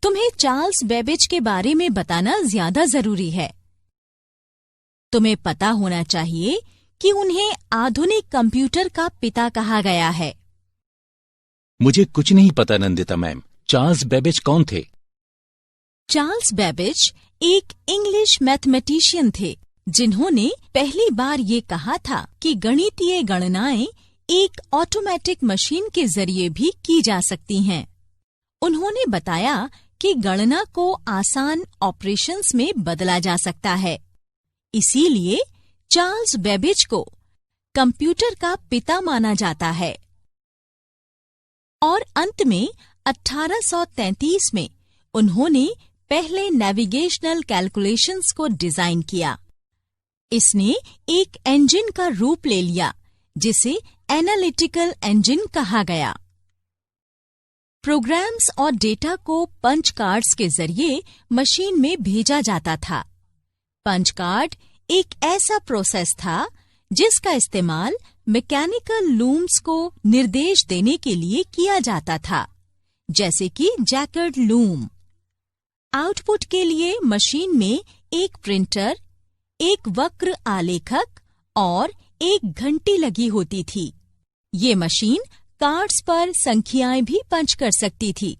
तुम्हें Charles Babbage के बारे में बताना ज्यादा जरूरी है। तुम्हें पता होना चाहिए कि उन्हें आधुनिक कंप्यूटर का पिता कहा गया है। मुझे कुछ नहीं पता नंदिता मैम। चार्ल्स बेबेज कौन थे? चार्ल्स बेबेज एक इंग्लिश मैथमेटिशियन थे जिन्होंने पहली बार ये कहा था कि गणितीय गणनाएं एक ऑटोमेटिक मशीन के जरिए भी की जा सकती हैं। उन्होंने बताया कि गणना को आसान ऑपरेशंस में बदला जा सकता है। इसीलिए चार्ल्स बेबेज को कंप्यूटर का पिता माना जाता है। और अंत में 1833 में उन्होंने पहले नेविगेशनल कैलकुलेशंस को डिजाइन किया। इसने एक इंजन का रूप ले लिया जिसे एनालिटिकल इंजन कहा गया। प्रोग्राम्स और डेटा को पंच कार्ड्स के जरिए मशीन में भेजा जाता था। पंच कार्ड एक ऐसा प्रोसेस था जिसका इस्तेमाल मैकेनिकल लूम्स को निर्देश देने के लिए किया जाता था, जैसे कि जैकर्ड लूम। आउटपुट के लिए मशीन में एक प्रिंटर, एक वक्र आलेखक और एक घंटी लगी होती थी। ये मशीन कार्ड्स पर संख्याएं भी पंच कर सकती थी।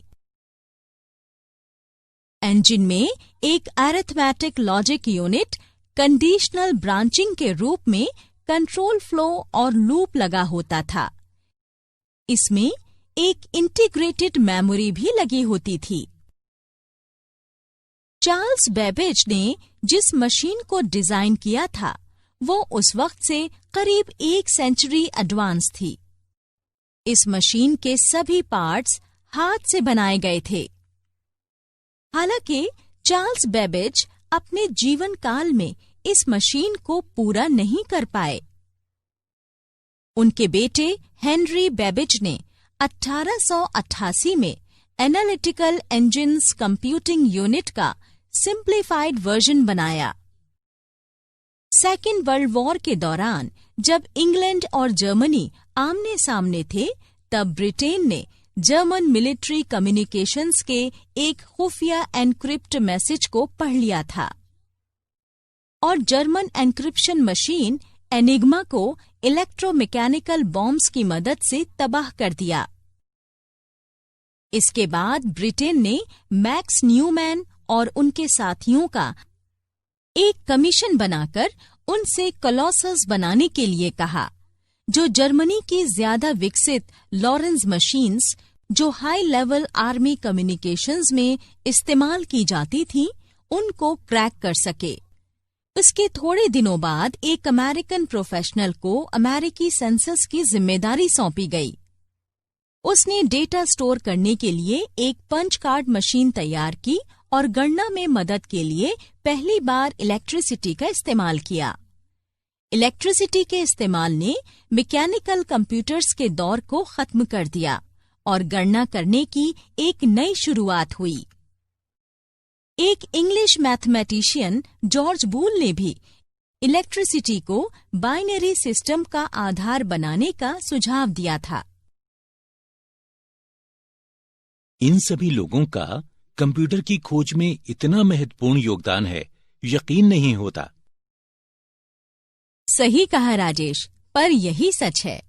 इंजन में एक arithmetic logic unit conditional branching के रूप में कंट्रोल फ्लो और लूप लगा होता था। इसमें एक इंटीग्रेटेड मेमोरी भी लगी होती थी। चार्ल्स बेबेज ने जिस मशीन को डिजाइन किया था वो उस वक्त से करीब 1 सेंचुरी एडवांस थी। इस मशीन के सभी पार्ट्स हाथ से बनाए गए थे। हालांकि चार्ल्स बेबेज अपने जीवन काल में इस मशीन को पूरा नहीं कर पाए। उनके बेटे हेनरी बेबेज ने 1888 में एनालिटिकल इंजन्स कंप्यूटिंग यूनिट का सिंप्लीफाइड वर्जन बनाया। सेकेंड वर्ल्ड वॉर के दौरान जब इंग्लैंड और जर्मनी आमने सामने थे, तब ब्रिटेन ने जर्मन मिलिट्री कम्युनिकेशंस के एक खुफिया एन्क्रिप्ट मैसेज को पढ़ लिया था और जर्मन एन्क्रिप्शन मशीन एनिग्मा को इलेक्ट्रोमैकेनिकल बॉम्ब्स की मदद से तबाह कर दिया। इसके बाद ब्रिटेन ने मैक्स न्यूमैन और उनके साथियों का एक कमीशन बनाकर उनसे कॉलोसस बनाने के लिए कहा, जो जर्मनी की ज्यादा विकसित लॉरेंस मशीन्स जो हाई लेवल आर्मी कम्युनिकेशंस में इस्तेमाल की जाती थीं, उनको क्रैक कर सके। इसके थोड़े दिनों बाद एक अमेरिकन प्रोफेशनल को अमेरिकी सेंसस की जिम्मेदारी सौंपी गई। उसने डेटा स्टोर करने के लिए एक पंच कार्ड मशीन तैयार की और गणना में मदद के लिए पहली बार इलेक्ट्रिसिटी का इस्तेमाल किया। इलेक्ट्रिसिटी के इस्तेमाल ने मैकेनिकल कंप्यूटर्स के दौर को खत्म कर दिया और गणना करने की एक नई शुरुआत हुई। एक इंग्लिश मैथमेटिशियन जॉर्ज बूल ने भी इलेक्ट्रिसिटी को बाइनरी सिस्टम का आधार बनाने का सुझाव दिया था। इन सभी लोगों का कंप्यूटर की खोज में इतना महत्वपूर्ण योगदान है, यकीन नहीं होता। सही कहा राजेश, पर यही सच है।